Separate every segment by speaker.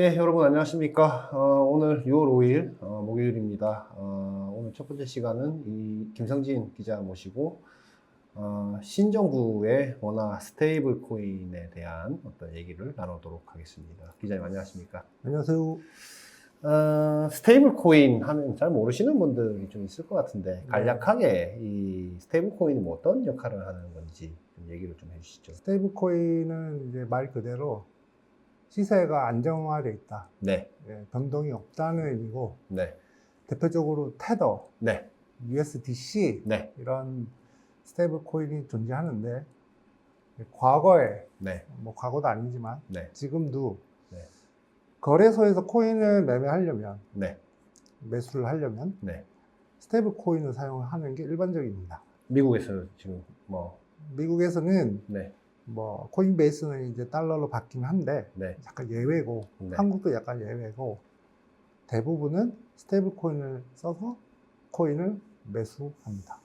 Speaker 1: 예, 여러분 안녕하십니까. 오늘 6월 5일 목요일입니다. 오늘 첫 번째 시간은 김성진 기자 모시고 신정부의 원화 스테이블 코인에 대한 어떤 얘기를 나누도록 하겠습니다. 기자님 안녕하십니까.
Speaker 2: 안녕하세요.
Speaker 1: 스테이블 코인 하면 잘 모르시는 분들이 좀 있을 것 같은데 간략하게 이 스테이블 코인이 뭐 어떤 역할을 하는 건지 좀 얘기를 좀 해주시죠.
Speaker 2: 스테이블 코인은 이제 말 그대로 시세가 안정화되어 있다.
Speaker 1: 네,
Speaker 2: 변동이 없다는 의미고,
Speaker 1: 네,
Speaker 2: 대표적으로 테더,
Speaker 1: 네,
Speaker 2: USDC
Speaker 1: 네,
Speaker 2: 이런 스테이블 코인이 존재하는데, 과거에
Speaker 1: 네,
Speaker 2: 뭐 과거도 아니지만
Speaker 1: 네,
Speaker 2: 지금도
Speaker 1: 네,
Speaker 2: 거래소에서 코인을 매매하려면,
Speaker 1: 네,
Speaker 2: 매수를 하려면
Speaker 1: 네.
Speaker 2: 스테이블 코인을 사용하는 게 일반적입니다.
Speaker 1: 미국에서 지금 뭐
Speaker 2: 미국에서는
Speaker 1: 네,
Speaker 2: 뭐 코인베이스는 이제 달러로 바뀌긴 한데
Speaker 1: 네,
Speaker 2: 약간 예외고,
Speaker 1: 네.
Speaker 2: 한국도 약간 예외고, 대부분은 스테이블 코인을 써서 코인을 매수합니다.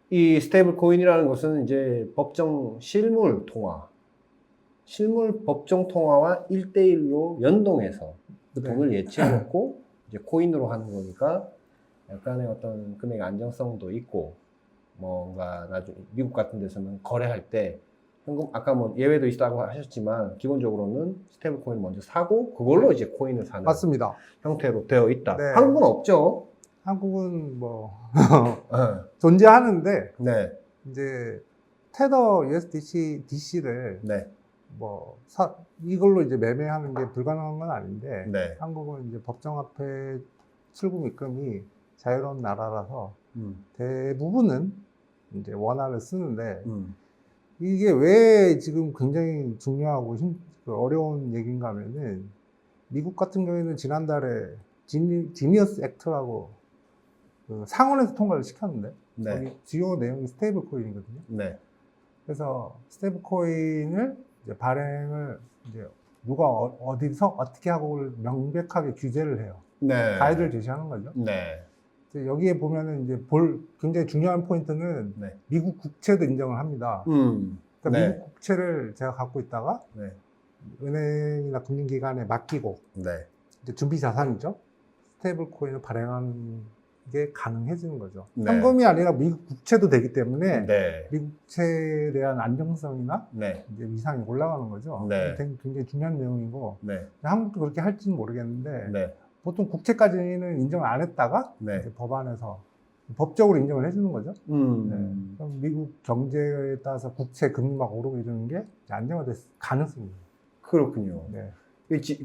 Speaker 1: 이 스테이블 코인이라는 것은 이제 법정 실물 통화, 실물 법정 통화와 1대1로 연동해서 그
Speaker 2: 네.
Speaker 1: 돈을 예치해 놓고 이제 코인으로 하는 거니까 약간의 어떤 금액 안정성도 있고 뭔가 나중에 미국 같은 데서는 거래할 때 현금 아까 뭐 예외도 있다고 하셨지만 기본적으로는 스테이블 코인 먼저 사고 그걸로 이제 코인을 사는
Speaker 2: 맞습니다.
Speaker 1: 형태로 되어 있다.
Speaker 2: 네.
Speaker 1: 한국은 없죠.
Speaker 2: 한국은 뭐
Speaker 1: 네.
Speaker 2: 존재하는데
Speaker 1: 네,
Speaker 2: 이제 테더 USDC DC를
Speaker 1: 네,
Speaker 2: 뭐 이걸로 이제 매매하는 게 불가능한 건 아닌데,
Speaker 1: 네.
Speaker 2: 한국은 이제 법정화폐 출금 입금이 자유로운 나라라서 대부분은 이제 원화를 쓰는데, 이게 왜 지금 굉장히 중요하고 어려운 얘기인가 하면은, 미국 같은 경우에는 지난달에 지니어스 액트라고 그 상원에서 통과를 시켰는데,
Speaker 1: 네.
Speaker 2: 거기 주요 내용이 스테이블 코인이거든요.
Speaker 1: 네,
Speaker 2: 그래서 스테이블 코인을 이제 발행을 이제 누가 어디서 어떻게 하고를 명백하게 규제를 해요.
Speaker 1: 네.
Speaker 2: 가이드를 제시하는 거죠.
Speaker 1: 네,
Speaker 2: 이제 여기에 보면은 이제 굉장히 중요한 포인트는
Speaker 1: 네.
Speaker 2: 미국 국채도 인정을 합니다. 그러니까
Speaker 1: 네.
Speaker 2: 미국 국채를 제가 갖고 있다가
Speaker 1: 네,
Speaker 2: 은행이나 금융기관에 맡기고,
Speaker 1: 네,
Speaker 2: 이제 준비 자산이죠. 스테이블 코인을 발행하는 게 가능해지는 거죠.
Speaker 1: 네.
Speaker 2: 현금이 아니라 미국 국채도 되기 때문에
Speaker 1: 네,
Speaker 2: 미국 국채에 대한 안정성이나
Speaker 1: 네,
Speaker 2: 이제 위상이 올라가는 거죠.
Speaker 1: 네.
Speaker 2: 굉장히 중요한 내용이고,
Speaker 1: 네,
Speaker 2: 한국도 그렇게 할지는 모르겠는데,
Speaker 1: 네,
Speaker 2: 보통 국채까지는 인정을 안 했다가
Speaker 1: 네.
Speaker 2: 이제 법안에서 법적으로 인정을 해주는 거죠.
Speaker 1: 음.
Speaker 2: 그럼 미국 경제에 따라서 국채 금리 막 오르고 이러는 게 안정화될 가능성이 있어요.
Speaker 1: 그렇군요.
Speaker 2: 네.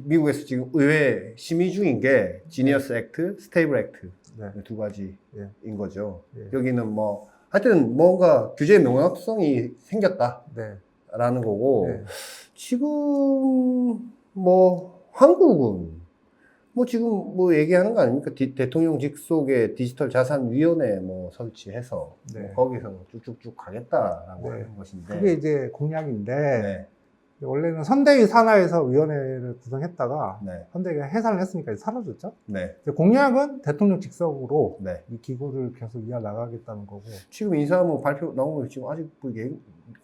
Speaker 1: 미국에서 지금 의회 심의 중인 게 지니어스 액트, 스테이블 액트
Speaker 2: 네.
Speaker 1: 두 가지인
Speaker 2: 네.
Speaker 1: 거죠.
Speaker 2: 네.
Speaker 1: 여기는 뭐 하여튼 뭔가 규제의 명확성이 생겼다라는
Speaker 2: 네.
Speaker 1: 거고
Speaker 2: 네.
Speaker 1: 지금 뭐 한국은 뭐 지금 뭐 얘기하는 거 아닙니까? 대통령 직속의 디지털 자산 위원회 뭐 설치해서
Speaker 2: 네.
Speaker 1: 뭐 거기서 쭉쭉쭉 가겠다라고
Speaker 2: 네.
Speaker 1: 하는 것인데
Speaker 2: 그게 이제 공약인데,
Speaker 1: 네,
Speaker 2: 원래는 선대위 산하에서 위원회를 구성했다가
Speaker 1: 네,
Speaker 2: 선대위가 해산을 했으니까 이제 사라졌죠.
Speaker 1: 네,
Speaker 2: 이제 공약은 대통령 직속으로
Speaker 1: 네.
Speaker 2: 이 기구를 계속 이어나가겠다는 거고,
Speaker 1: 지금 인사 뭐 발표 나온 거 지금 아직 뭐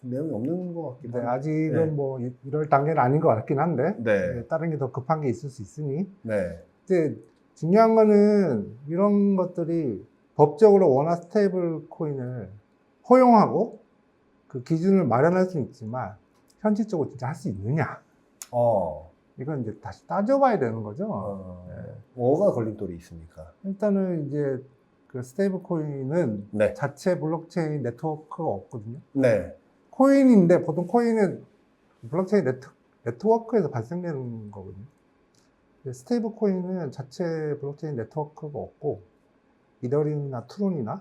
Speaker 1: 내용이 없는 것 같기도
Speaker 2: 근데
Speaker 1: 한데.
Speaker 2: 아직은
Speaker 1: 네.
Speaker 2: 뭐 이럴 단계는 아닌 것 같긴 한데,
Speaker 1: 네,
Speaker 2: 다른 게 더 급한 게 있을 수 있으니.
Speaker 1: 네,
Speaker 2: 근데 중요한 거는 이런 것들이 법적으로 원화 스테이블 코인을 허용하고 그 기준을 마련할 수는 있지만 현실적으로 진짜 할 수 있느냐, 이건 이제 다시 따져봐야 되는 거죠.
Speaker 1: 뭐가 걸림돌이 있습니까?
Speaker 2: 일단은 이제 그 스테이블 코인은
Speaker 1: 네,
Speaker 2: 자체 블록체인 네트워크가 없거든요.
Speaker 1: 네,
Speaker 2: 코인인데 보통 코인은 블록체인 네트워크에서 발생되는 거거든요. 스테이블 코인은 자체 블록체인 네트워크가 없고, 이더리움이나 트론이나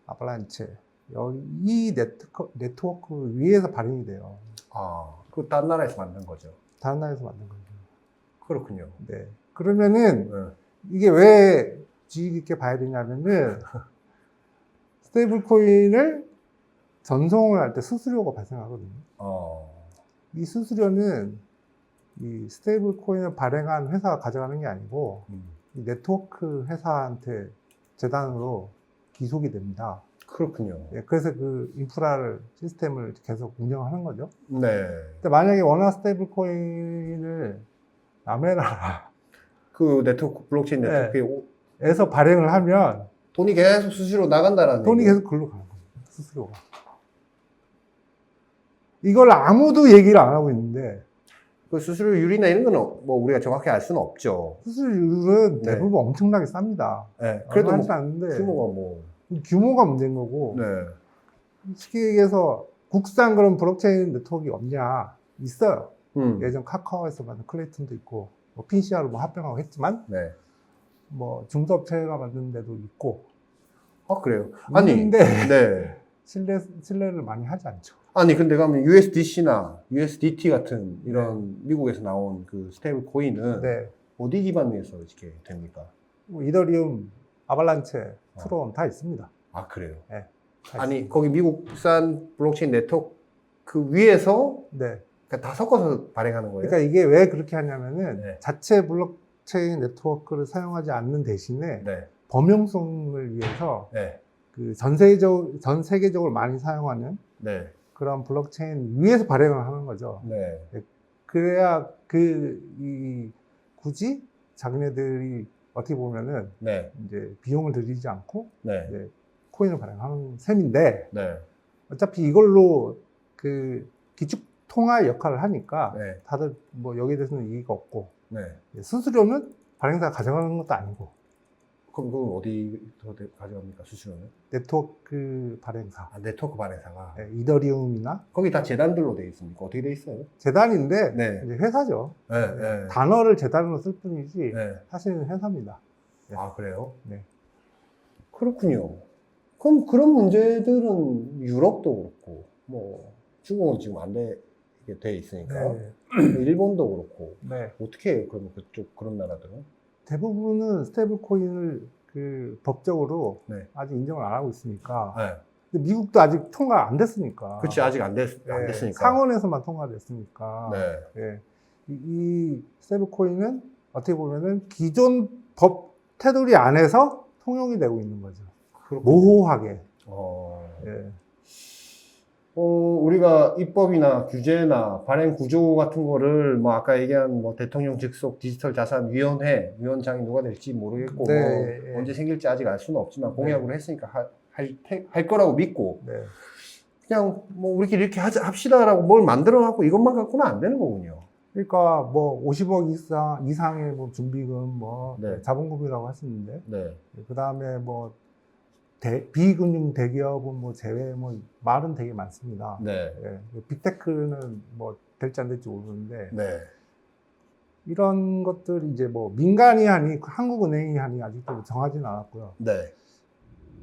Speaker 2: 아발란체, 이 네트워크 위에서 발행이 돼요.
Speaker 1: 그 딴 나라에서 만든 거죠.
Speaker 2: 다른 나라에서 만든 거죠.
Speaker 1: 그렇군요.
Speaker 2: 네. 그러면은
Speaker 1: 네.
Speaker 2: 이게 왜 주의 깊게 봐야 되냐면은, 스테이블 코인을 전송을 할 때 수수료가 발생하거든요. 이 수수료는 이 스테이블 코인을 발행한 회사가 가져가는 게 아니고, 이 네트워크 회사한테 재단으로 기속이 됩니다.
Speaker 1: 그렇군요.
Speaker 2: 그래서 그 인프라를, 시스템을 계속 운영하는 거죠.
Speaker 1: 네,
Speaker 2: 근데 만약에 원화 스테이블 코인을 남의 나라
Speaker 1: 그 네트워크 블록체인
Speaker 2: 네.
Speaker 1: 네트워크에
Speaker 2: 에서 발행을 하면
Speaker 1: 돈이 계속 수시로 나간다라는
Speaker 2: 돈이
Speaker 1: 얘기예요.
Speaker 2: 계속 글로 가는 거예요. 수수료가. 이걸 아무도 얘기를 안 하고 있는데
Speaker 1: 그 수수료율이나 이런 거는 뭐 우리가 정확히 알 수는 없죠.
Speaker 2: 수수료율은
Speaker 1: 네.
Speaker 2: 대부분 엄청나게 쌉니다.
Speaker 1: 네. 그래도
Speaker 2: 얼마 하지
Speaker 1: 뭐
Speaker 2: 않는데
Speaker 1: 규모가 뭐
Speaker 2: 규모가 문제인 거고
Speaker 1: 네.
Speaker 2: 쉽게 얘기해서 국산 그런 블록체인 네트워크가 없냐? 있어요.
Speaker 1: 음.
Speaker 2: 예전 카카오에서 만든 클레이튼도 있고 뭐 핀시아로 뭐 합병하고 했지만
Speaker 1: 네.
Speaker 2: 뭐 중소업체가 만든 데도 있고
Speaker 1: 아 그래요. 아니
Speaker 2: 있는데
Speaker 1: 네.
Speaker 2: 신뢰를 많이 하지 않죠.
Speaker 1: 아니 근데 가면 USDC나 USDT 같은 이런 미국에서 나온 그 스테이블 코인은
Speaker 2: 네.
Speaker 1: 어디 기반에서 이렇게 됩니까?
Speaker 2: 뭐 이더리움, 아발란체, 트론 다 있습니다.
Speaker 1: 아 그래요.
Speaker 2: 네, 다
Speaker 1: 아니
Speaker 2: 있습니다.
Speaker 1: 거기 미국산 블록체인 네트워크 그 위에서
Speaker 2: 네.
Speaker 1: 다 섞어서 발행하는 거예요?
Speaker 2: 그러니까 이게 왜 그렇게 하냐면은
Speaker 1: 네.
Speaker 2: 자체 블록체인 네트워크를 사용하지 않는 대신에
Speaker 1: 네.
Speaker 2: 범용성을 위해서
Speaker 1: 네.
Speaker 2: 그 전 세계적으로 많이 사용하는
Speaker 1: 네.
Speaker 2: 그런 블록체인 위에서 발행을 하는 거죠.
Speaker 1: 네.
Speaker 2: 그래야 굳이 자기네들이 어떻게 보면은
Speaker 1: 네.
Speaker 2: 이제 비용을 들이지 않고
Speaker 1: 네.
Speaker 2: 이제 코인을 발행하는 셈인데
Speaker 1: 네.
Speaker 2: 어차피 이걸로 그 기축 통화 역할을 하니까
Speaker 1: 네.
Speaker 2: 다들 뭐 여기에 대해서는 이의가 없고
Speaker 1: 네.
Speaker 2: 수수료는 발행사가 가져가는 것도 아니고
Speaker 1: 그럼 그건 어디서 가져갑니까 수수료는?
Speaker 2: 네트워크 발행사,
Speaker 1: 아, 네트워크 발행사가
Speaker 2: 이더리움이나
Speaker 1: 거기 다 재단들로 돼 있습니까? 어떻게 돼 있어요?
Speaker 2: 재단인데
Speaker 1: 네.
Speaker 2: 이제 회사죠.
Speaker 1: 네. 네.
Speaker 2: 단어를 재단으로 쓸 뿐이지
Speaker 1: 네.
Speaker 2: 사실은 회사입니다.
Speaker 1: 아 그래요?
Speaker 2: 네.
Speaker 1: 그렇군요. 그럼 그런 문제들은 유럽도 그렇고 뭐 중국은 지금 안 되게 돼 있으니까
Speaker 2: 네.
Speaker 1: 일본도 그렇고
Speaker 2: 네.
Speaker 1: 어떻게 해요? 그러면 그쪽 그런 나라들은?
Speaker 2: 대부분은 스테이블 코인을 그 법적으로
Speaker 1: 네.
Speaker 2: 아직 인정을 안 하고 있으니까.
Speaker 1: 네.
Speaker 2: 근데 미국도 아직 통과 안 됐으니까.
Speaker 1: 그렇지 아직 안
Speaker 2: 네,
Speaker 1: 됐으니까.
Speaker 2: 상원에서만 통과됐으니까.
Speaker 1: 네.
Speaker 2: 네. 이 스테이블 코인은 어떻게 보면은 기존 법 테두리 안에서 통용이 되고 있는 거죠.
Speaker 1: 그렇군요.
Speaker 2: 모호하게. 예.
Speaker 1: 우리가 입법이나 규제나 발행 구조 같은 거를 뭐 아까 얘기한 뭐 대통령 직속 디지털 자산 위원장이 누가 될지 모르겠고
Speaker 2: 네,
Speaker 1: 뭐
Speaker 2: 예.
Speaker 1: 언제 생길지 아직 알 수는 없지만 공약으로 했으니까 할 거라고 믿고
Speaker 2: 네.
Speaker 1: 그냥 뭐 우리끼리 이렇게 합시다라고 뭘 만들어 갖고 이것만 갖고는 안 되는 거군요.
Speaker 2: 그러니까 뭐 50억 이상의 뭐 준비금 뭐
Speaker 1: 네.
Speaker 2: 자본금이라고 하시는데
Speaker 1: 네.
Speaker 2: 그 다음에 뭐 비금융 대기업은 뭐 제외 뭐 말은 되게 많습니다.
Speaker 1: 네.
Speaker 2: 예, 빅테크는 뭐 될지 안 될지 모르는데
Speaker 1: 네.
Speaker 2: 이런 것들이 이제 뭐 민간이 하니 한국은행이 하니 아직도 정하지는 않았고요.
Speaker 1: 네.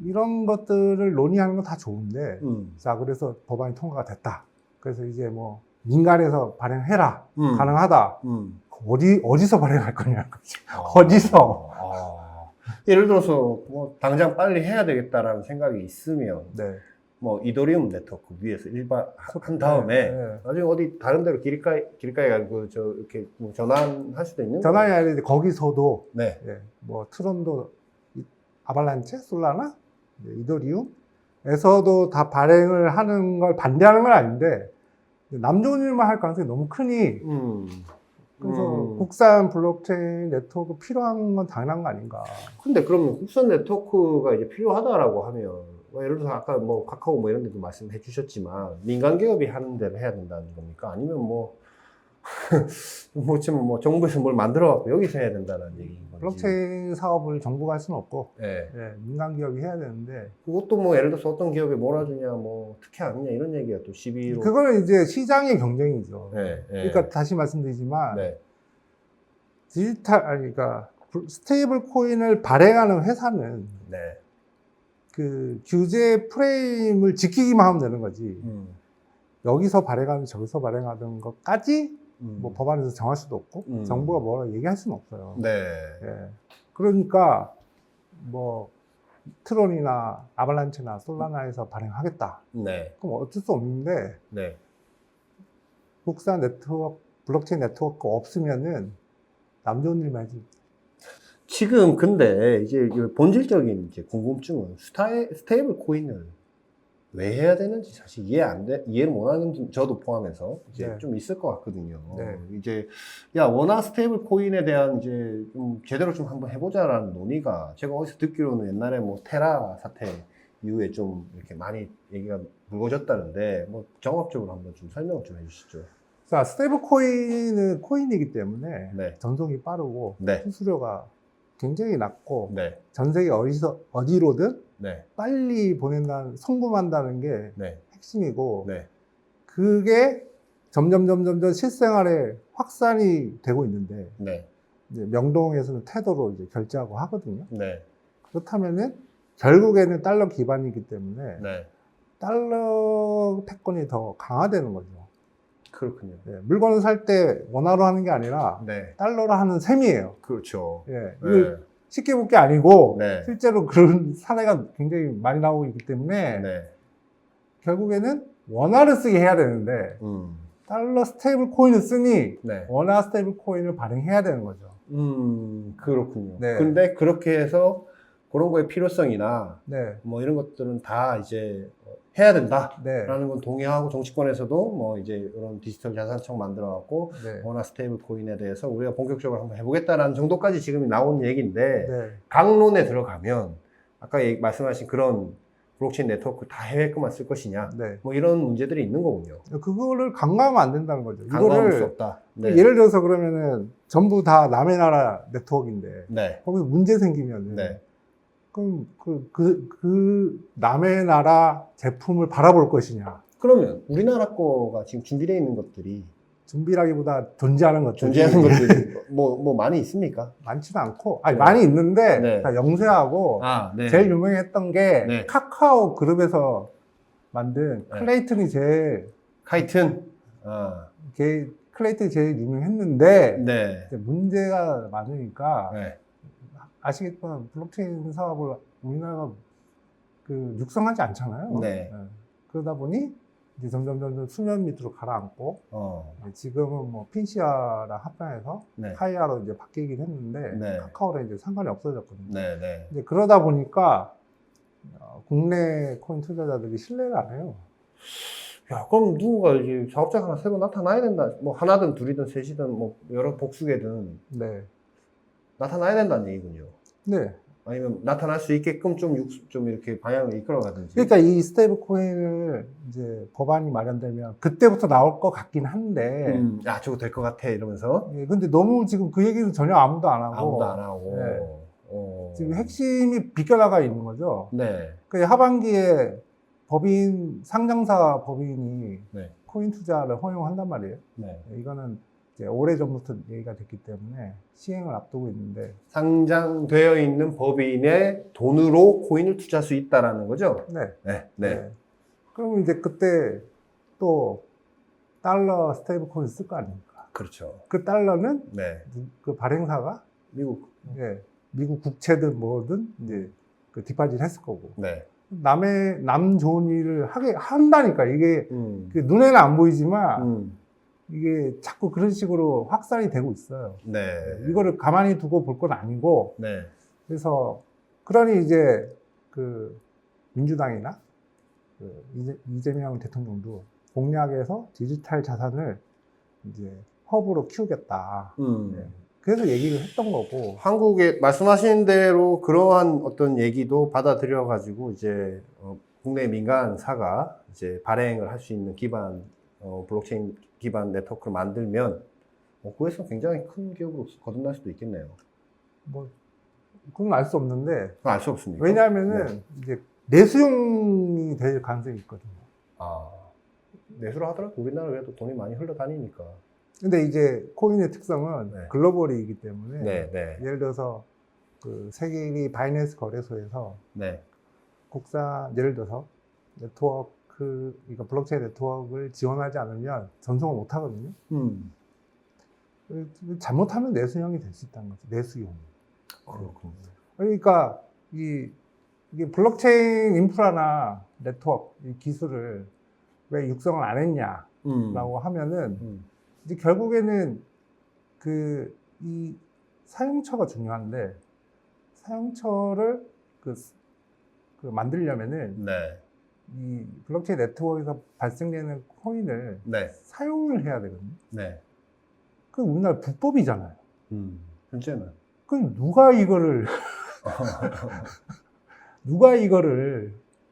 Speaker 2: 이런 것들을 논의하는 건 다 좋은데 자 그래서 법안이 통과가 됐다. 그래서 이제 뭐 민간에서 발행해라 가능하다. 어디서 발행할 거냐 어디서
Speaker 1: 예를 들어서 뭐 당장 빨리 해야 되겠다라는 생각이 있으면
Speaker 2: 네.
Speaker 1: 뭐 이더리움 네트워크 위에서 한 다음에
Speaker 2: 네.
Speaker 1: 나중에 어디 다른 데로 길가에 가고 저 이렇게 뭐 전환할 수도 있는
Speaker 2: 전환이
Speaker 1: 거예요.
Speaker 2: 아니라 거기서도
Speaker 1: 네.
Speaker 2: 예, 뭐 트론도 아발란체, 솔라나, 이더리움에서도 다 발행을 하는 걸 반대하는 건 아닌데 남존 일만 할 가능성이 너무 크니 그래서 국산 블록체인 네트워크 필요한 건 당연한 거 아닌가.
Speaker 1: 근데 그러면 국산 네트워크가 이제 필요하다라고 하면 뭐 예를 들어서 아까 뭐 카카오 뭐 이런 데도 말씀해 주셨지만 민간 기업이 하는 대로 해야 된다는 겁니까? 아니면 뭐 지금 뭐 정부에서 뭘 만들어 갖고 여기서 해야 된다는 얘기인 건지.
Speaker 2: 블록체인 사업을 정부가 할 수는 없고
Speaker 1: 네.
Speaker 2: 예, 민간 기업이 해야 되는데
Speaker 1: 그것도 뭐 예를 들어서 어떤 기업에 몰아주냐 뭐 특혜 아니냐 이런 얘기가 또 시비로.
Speaker 2: 그거는 이제 시장의 경쟁이죠.
Speaker 1: 네, 네.
Speaker 2: 그러니까 다시 말씀드리지만
Speaker 1: 네.
Speaker 2: 그러니까 스테이블 코인을 발행하는 회사는
Speaker 1: 네.
Speaker 2: 그 규제 프레임을 지키기만 하면 되는 거지. 여기서 발행하든 저기서 발행하든 것까지 뭐 법안에서 정할 수도 없고 정부가 뭐라 얘기할 수는 없어요.
Speaker 1: 네.
Speaker 2: 예. 그러니까 뭐 트론이나 아발란체나 솔라나에서 발행하겠다.
Speaker 1: 네.
Speaker 2: 그럼 어쩔 수 없는데
Speaker 1: 네.
Speaker 2: 국산 네트워크, 블록체인 네트워크 없으면은 남존 일만 해지.
Speaker 1: 지금 근데 이제 본질적인 이제 궁금증은 스테이블 코인을 왜 해야 되는지 사실 이해를 못하는 분, 저도 포함해서 이제
Speaker 2: 네.
Speaker 1: 좀 있을 것 같거든요.
Speaker 2: 네.
Speaker 1: 이제 야 원화 스테이블 코인에 대한 이제 좀 제대로 좀 한번 해보자라는 논의가 제가 어디서 듣기로는 옛날에 뭐 테라 사태 이후에 좀 이렇게 많이 얘기가 불거졌다는데 뭐 종합적으로 한번 좀 설명을 좀 해주시죠.
Speaker 2: 자, 스테이블 코인은 코인이기 때문에
Speaker 1: 네.
Speaker 2: 전송이 빠르고
Speaker 1: 네.
Speaker 2: 수수료가 굉장히 낮고
Speaker 1: 네.
Speaker 2: 전 세계 어디로든
Speaker 1: 네.
Speaker 2: 빨리 송금한다는 게
Speaker 1: 네.
Speaker 2: 핵심이고
Speaker 1: 네.
Speaker 2: 그게 점점 실생활에 확산이 되고 있는데
Speaker 1: 네.
Speaker 2: 이제 명동에서는 태도로 이제 결제하고 하거든요.
Speaker 1: 네.
Speaker 2: 그렇다면은 결국에는 달러 기반이기 때문에
Speaker 1: 네.
Speaker 2: 달러 패권이 더 강화되는 거죠.
Speaker 1: 그렇군요.
Speaker 2: 예, 물건을 살 때 원화로 하는 게 아니라
Speaker 1: 네.
Speaker 2: 달러로 하는 셈이에요.
Speaker 1: 그렇죠.
Speaker 2: 예,
Speaker 1: 네.
Speaker 2: 이거 쉽게 볼 게 아니고
Speaker 1: 네.
Speaker 2: 실제로 그런 사례가 굉장히 많이 나오고 있기 때문에
Speaker 1: 네.
Speaker 2: 결국에는 원화를 쓰게 해야 되는데 달러 스테이블 코인을 쓰니
Speaker 1: 네.
Speaker 2: 원화 스테이블 코인을 발행해야 되는 거죠.
Speaker 1: 그렇군요.
Speaker 2: 네.
Speaker 1: 근데 그렇게 해서 그런 거의 필요성이나
Speaker 2: 네,
Speaker 1: 뭐 이런 것들은 다 이제 해야 된다라는
Speaker 2: 네,
Speaker 1: 건 동의하고 정치권에서도 뭐 이제 이런 디지털 자산청 만들어갖고
Speaker 2: 네,
Speaker 1: 원화 스테이블 코인에 대해서 우리가 본격적으로 한번 해보겠다라는 정도까지 지금 나온 얘기인데
Speaker 2: 네.
Speaker 1: 강론에 들어가면 아까 말씀하신 그런 블록체인 네트워크 다 해외에만 쓸 것이냐
Speaker 2: 네.
Speaker 1: 뭐 이런 문제들이 있는 거군요.
Speaker 2: 그거를 강화하면 안 된다는 거죠.
Speaker 1: 강화할 수
Speaker 2: 이거를
Speaker 1: 없다. 네.
Speaker 2: 예를 들어서 그러면은 전부 다 남의 나라 네트워크인데
Speaker 1: 네.
Speaker 2: 거기서 문제 생기면은
Speaker 1: 네.
Speaker 2: 그럼 그 남의 나라 제품을 바라볼 것이냐?
Speaker 1: 그러면 우리나라 거가 지금 준비되어 있는 것들이
Speaker 2: 준비라기보다 존재하는 것들이
Speaker 1: 존재하는 것들이 뭐 많이 있습니까?
Speaker 2: 많지는 않고, 아니
Speaker 1: 네.
Speaker 2: 많이 있는데
Speaker 1: 네.
Speaker 2: 다 영세하고
Speaker 1: 네.
Speaker 2: 제일 유명했던 게
Speaker 1: 네.
Speaker 2: 카카오 그룹에서 만든
Speaker 1: 네.
Speaker 2: 클레이튼이 제일
Speaker 1: 카이튼.
Speaker 2: 클레이튼이 제일 유명했는데
Speaker 1: 네.
Speaker 2: 이제 문제가 많으니까
Speaker 1: 네.
Speaker 2: 아시겠지만 블록체인 사업을 우리나라가 육성하지 않잖아요.
Speaker 1: 네.
Speaker 2: 그러다 보니 이제 점점 수면 밑으로 가라앉고 지금은 뭐 핀시아랑 합병해서
Speaker 1: 네.
Speaker 2: 카이아로 이제 바뀌긴 했는데
Speaker 1: 네.
Speaker 2: 카카오랑 이제 상관이 없어졌거든요.
Speaker 1: 네. 네.
Speaker 2: 이제 그러다 보니까 국내 코인 투자자들이 신뢰를 안 해요.
Speaker 1: 야, 그럼 누군가 이제 사업자가 하나 새로 나타나야 된다. 뭐 하나든 둘이든 셋이든 뭐 여러 복수개든
Speaker 2: 네.
Speaker 1: 나타나야 된다는 얘기군요.
Speaker 2: 네.
Speaker 1: 아니면 나타날 수 있게끔 좀 이렇게 방향을 이끌어가든지.
Speaker 2: 그러니까 이 스테이블 코인을 이제 법안이 마련되면 그때부터 나올 것 같긴 한데,
Speaker 1: 야, 저거 될 것 같아 이러면서
Speaker 2: 예, 근데 너무 지금 그 얘기는 전혀 아무도 안 하고,
Speaker 1: 아무도 안 하고.
Speaker 2: 네. 지금 핵심이 비껴나가 있는 거죠.
Speaker 1: 네.
Speaker 2: 그 하반기에 상장사 법인이
Speaker 1: 네.
Speaker 2: 코인 투자를 허용한단 말이에요.
Speaker 1: 네.
Speaker 2: 이거는 이제 오래전부터 얘기가 됐기 때문에 시행을 앞두고 있는데.
Speaker 1: 상장되어 있는 법인의 돈으로 코인을 투자할 수 있다라는 거죠?
Speaker 2: 네.
Speaker 1: 네. 네.
Speaker 2: 네. 그럼 이제 그때 또 달러 스테이블 코인을 쓸 거 아닙니까?
Speaker 1: 그렇죠.
Speaker 2: 그 달러는
Speaker 1: 네.
Speaker 2: 그 발행사가
Speaker 1: 미국.
Speaker 2: 미국 국채든 뭐든 이제 그 디파짓 했을 거고.
Speaker 1: 네.
Speaker 2: 남 좋은 일을 한다니까. 이게
Speaker 1: 그
Speaker 2: 눈에는 안 보이지만 이게 자꾸 그런 식으로 확산이 되고 있어요.
Speaker 1: 네.
Speaker 2: 이거를 가만히 두고 볼 건 아니고.
Speaker 1: 네.
Speaker 2: 그래서 그러니 이제 그 민주당이나 그 이재명 대통령도 공약에서 디지털 자산을 이제 허브로 키우겠다. 네. 그래서 얘기를 했던 거고.
Speaker 1: 한국에 말씀하신 대로 그러한 어떤 얘기도 받아들여 가지고 이제 국내 민간사가 이제 발행을 할 수 있는 기반 블록체인 기반 네트워크를 만들면 그에서 굉장히 큰 기업으로 거듭날 수도 있겠네요.
Speaker 2: 뭐 그건 알 수 없는데.
Speaker 1: 알 수 없습니까?
Speaker 2: 왜냐하면은 이제 내수용이 될 가능성이 있거든요.
Speaker 1: 내수를 하더라도 우리나라 그래도 돈이 많이 흘러다니니까.
Speaker 2: 근데 이제 코인의 특성은 글로벌이기 때문에 예를 들어서 그 세계 1위 바이낸스 거래소에서 예를 들어서 네트워크, 그러니까 블록체인 네트워크를 지원하지 않으면 전송을 못 하거든요. 잘못하면 내수용이 될 수 있다는 거죠. 내수용.
Speaker 1: 그렇군요.
Speaker 2: 그러니까 이게 블록체인 인프라나 네트워크 이 기술을 왜 육성을 안 했냐라고 하면은 이제 결국에는 이 사용처가 중요한데 사용처를 만들려면은 이 블록체인 네트워크에서 발생되는 코인을
Speaker 1: 네.
Speaker 2: 사용을 해야 되거든요.
Speaker 1: 네.
Speaker 2: 그 우리나라 불법이잖아요.
Speaker 1: 현재는.
Speaker 2: 그럼 누가 이거를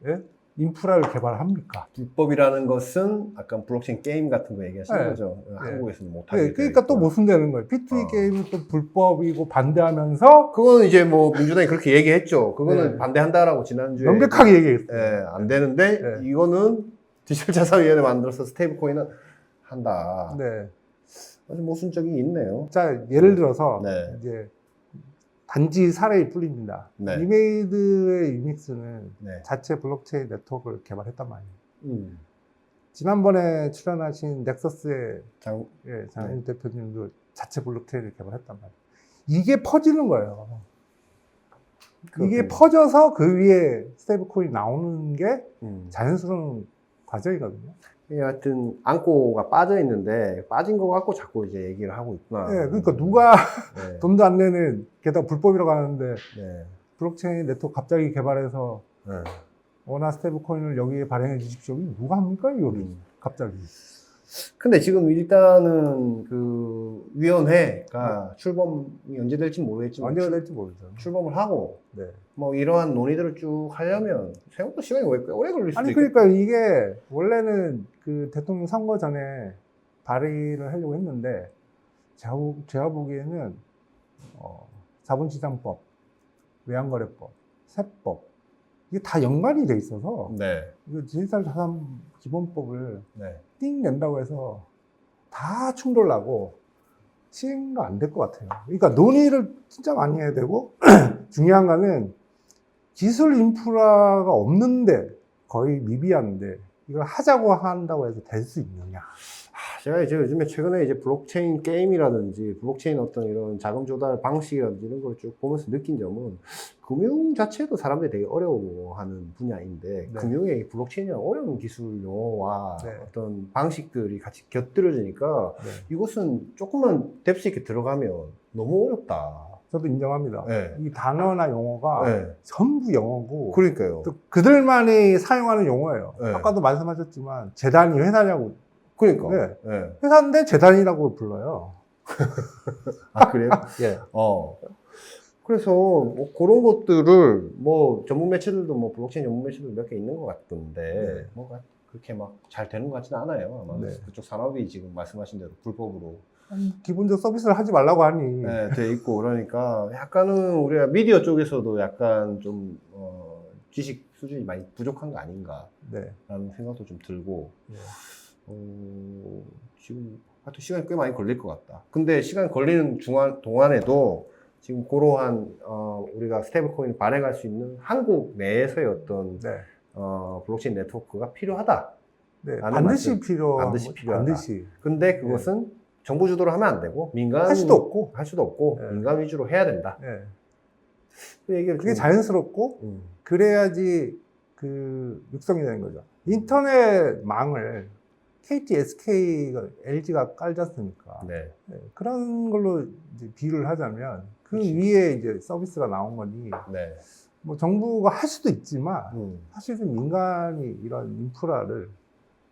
Speaker 2: 예? 인프라를 개발합니까?
Speaker 1: 불법이라는 것은 아까 블록체인 게임 같은 거 얘기하시는
Speaker 2: 네.
Speaker 1: 거죠.
Speaker 2: 네.
Speaker 1: 한국에서는 못하게.
Speaker 2: 네, 그러니까 또 모순되는 거예요. P2E
Speaker 1: 어.
Speaker 2: 게임은 또 불법이고 반대하면서
Speaker 1: 그거는 이제 뭐 민주당이 그렇게 얘기했죠. 그거는
Speaker 2: 네.
Speaker 1: 반대한다라고 지난주에.
Speaker 2: 명백하게 얘기했어요.
Speaker 1: 예, 안 되는데
Speaker 2: 네.
Speaker 1: 이거는 디지털자산위원회 만들어서 스테이블 코인은 한다.
Speaker 2: 네.
Speaker 1: 아주 모순적이 있네요.
Speaker 2: 자, 예를 들어서
Speaker 1: 네.
Speaker 2: 이제 단지 사례에 풀립니다.
Speaker 1: 네.
Speaker 2: 리메이드의 유닉스는
Speaker 1: 네.
Speaker 2: 자체 블록체인 네트워크를 개발했단 말이에요.
Speaker 1: 음.
Speaker 2: 지난번에 출연하신 넥서스의
Speaker 1: 장,
Speaker 2: 장인 대표님도 자체 블록체인을 개발했단 말이에요. 이게 퍼지는 거예요. 이게
Speaker 1: 그렇군요.
Speaker 2: 퍼져서 그 위에 스테이블 코인 나오는 게 자연스러운 과정이거든요.
Speaker 1: 하여튼 안고가 빠져 있는데 빠진 거 갖고 자꾸 이제 얘기를 하고 있구나.
Speaker 2: 네, 그러니까 누가
Speaker 1: 네.
Speaker 2: 돈도 안 내는, 게다가 불법이라고 하는데
Speaker 1: 네.
Speaker 2: 블록체인 네트워크 갑자기 개발해서
Speaker 1: 네.
Speaker 2: 원화 스테이블 코인을 여기에 발행해 주십시오. 이거 누가 합니까, 이거를? 갑자기.
Speaker 1: 근데 지금 일단은 그 위원회가 출범이 언제 될지 모르겠지만
Speaker 2: 언제가 될지 모르죠.
Speaker 1: 출범을 하고
Speaker 2: 네.
Speaker 1: 뭐 이러한 논의들을 쭉 하려면 생각보다 시간이 꽤 오래 걸릴 수도
Speaker 2: 아니,
Speaker 1: 있겠다.
Speaker 2: 그러니까 이게 원래는 그 대통령 선거 전에 발의를 하려고 했는데, 제가 보기에는, 자본시장법, 외환거래법, 세법, 이게 다 연관이 돼 있어서,
Speaker 1: 네.
Speaker 2: 이거 디지털 자산 기본법을
Speaker 1: 네.
Speaker 2: 띵 낸다고 해서 다 충돌나고 시행도 안 될 것 같아요. 그러니까 논의를 진짜 많이 해야 되고, 중요한 거는 기술 인프라가 없는데, 거의 미비한데, 이걸 하자고 한다고 해서 될 수 있느냐.
Speaker 1: 제가 이제 요즘에 최근에 이제 블록체인 게임이라든지 블록체인 어떤 이런 자금 조달 방식이라든지 이런 걸 쭉 보면서 느낀 점은 금융 자체도 사람들이 되게 어려워하는 분야인데
Speaker 2: 네.
Speaker 1: 금융에 블록체인이랑 어려운 기술 용어와
Speaker 2: 네.
Speaker 1: 어떤 방식들이 같이 곁들여지니까
Speaker 2: 네.
Speaker 1: 이것은 조금만 뎁스 있게 들어가면 너무 어렵다.
Speaker 2: 저도 인정합니다.
Speaker 1: 네.
Speaker 2: 이 단어나 용어가
Speaker 1: 네.
Speaker 2: 전부 영어고,
Speaker 1: 그러니까요.
Speaker 2: 또 그들만이 사용하는 용어예요.
Speaker 1: 네.
Speaker 2: 아까도 말씀하셨지만, 재단이 회사냐고.
Speaker 1: 그러니까.
Speaker 2: 네.
Speaker 1: 네.
Speaker 2: 회사인데 재단이라고 불러요.
Speaker 1: 아, 그래요?
Speaker 2: 예.
Speaker 1: 그래서 뭐 그런 것들을 뭐 전문 매체들도 뭐 블록체인 전문 매체들 몇 개 있는 것 같던데
Speaker 2: 네.
Speaker 1: 뭐가 그렇게 막 잘 되는 것 같지는 않아요. 아마
Speaker 2: 네.
Speaker 1: 그쪽 산업이 지금 말씀하신 대로 불법으로
Speaker 2: 기본적 서비스를 하지 말라고 하니.
Speaker 1: 네, 돼 있고 그러니까 약간은 우리가 미디어 쪽에서도 약간 좀 지식 수준이 많이 부족한 거 아닌가라는
Speaker 2: 네.
Speaker 1: 생각도 좀 들고
Speaker 2: 네.
Speaker 1: 지금 하여튼 시간이 꽤 많이 걸릴 것 같다. 근데 시간 걸리는 동안에도 지금 그러한 우리가 스테이블 코인을 발행할 수 있는 한국 내에서의 어떤
Speaker 2: 네.
Speaker 1: 블록체인 네트워크가 필요하다.
Speaker 2: 네.
Speaker 1: 라는
Speaker 2: 반드시
Speaker 1: 말씀.
Speaker 2: 필요한
Speaker 1: 반드시
Speaker 2: 거-
Speaker 1: 필요하다.
Speaker 2: 반드시.
Speaker 1: 근데 그것은 정부 주도로 하면 안 되고 민간
Speaker 2: 할 수도 없고.
Speaker 1: 할 수도 없고
Speaker 2: 네.
Speaker 1: 민간 위주로 해야 된다.
Speaker 2: 네.
Speaker 1: 그 얘기를
Speaker 2: 그게
Speaker 1: 좀-
Speaker 2: 자연스럽고, 그래야지 그 육성이 되는 거죠. 인터넷 망을 KT, SK가, LG가 깔지 않습니까?
Speaker 1: 네.
Speaker 2: 네, 그런 걸로 이제 비유를 하자면 그
Speaker 1: 그치.
Speaker 2: 위에 이제 서비스가 나온 거니
Speaker 1: 네.
Speaker 2: 뭐 정부가 할 수도 있지만
Speaker 1: 음.
Speaker 2: 사실은 민간이 이런 인프라를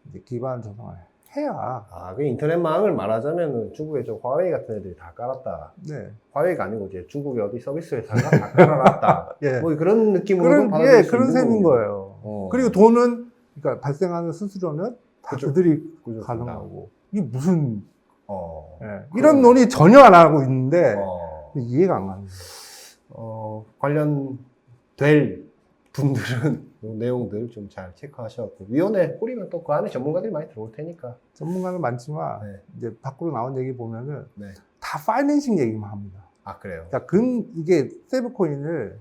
Speaker 2: 이제 기반 조성을 해야
Speaker 1: 그 인터넷망을 말하자면 중국에 저 화웨이 같은 애들이 다 깔았다.
Speaker 2: 네.
Speaker 1: 화웨이가 아니고 이제 중국의 어디 서비스 회사가 다 깔아놨다.
Speaker 2: 예.
Speaker 1: 뭐 그런 느낌으로
Speaker 2: 그런 그런 셈인 거예요. 그리고 돈은 그러니까 발생하는 수수료는 다
Speaker 1: 그죠.
Speaker 2: 그들이
Speaker 1: 그죠.
Speaker 2: 가는 거고 이게 무슨 예,
Speaker 1: 그러네.
Speaker 2: 이런 논의 전혀 안 하고 있는데
Speaker 1: 어,
Speaker 2: 이해가 안 가는
Speaker 1: 관련될 분들은 이 내용들 좀 잘 체크하셔갖고 위원회 꾸리면 또 그 안에 전문가들이 많이 들어올 테니까.
Speaker 2: 전문가는 많지만
Speaker 1: 네.
Speaker 2: 이제 밖으로 나온 얘기 보면은
Speaker 1: 네.
Speaker 2: 다 파이낸싱 얘기만 합니다.
Speaker 1: 아 그래요.
Speaker 2: 그러니까 이게 스테이블코인을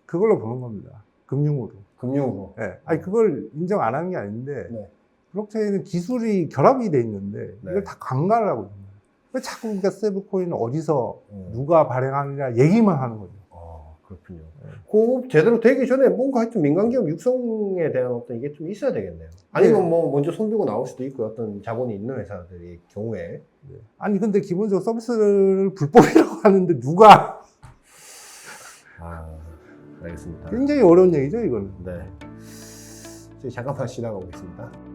Speaker 2: 그걸로 보는 겁니다. 금융으로.
Speaker 1: 금융으로.
Speaker 2: 예. 아니 그걸 인정 안 하는 게 아닌데
Speaker 1: 네.
Speaker 2: 블록체인은 기술이 결합이 돼 있는데
Speaker 1: 네.
Speaker 2: 이걸 다 관가를 하고 있는 거예요. 왜 자꾸 그러니까 스테이블코인은 어디서
Speaker 1: 음.
Speaker 2: 누가 발행하느냐 얘기만 하는 거죠.
Speaker 1: 그렇군요.
Speaker 2: 네.
Speaker 1: 그 제대로 되기 전에 뭔가 하여튼 민간기업 육성에 대한 어떤 이게 좀 있어야 되겠네요. 아니면
Speaker 2: 네.
Speaker 1: 뭐 먼저 손 들고 나올 수도 있고 어떤 자본이 있는 회사들의 경우에.
Speaker 2: 네. 아니 근데 기본적으로 서비스를 불법이라고 하는데 누가
Speaker 1: 알겠습니다.
Speaker 2: 굉장히 어려운 얘기죠 이거는.
Speaker 1: 네. 저희 잠깐만 쉬다가 오겠습니다.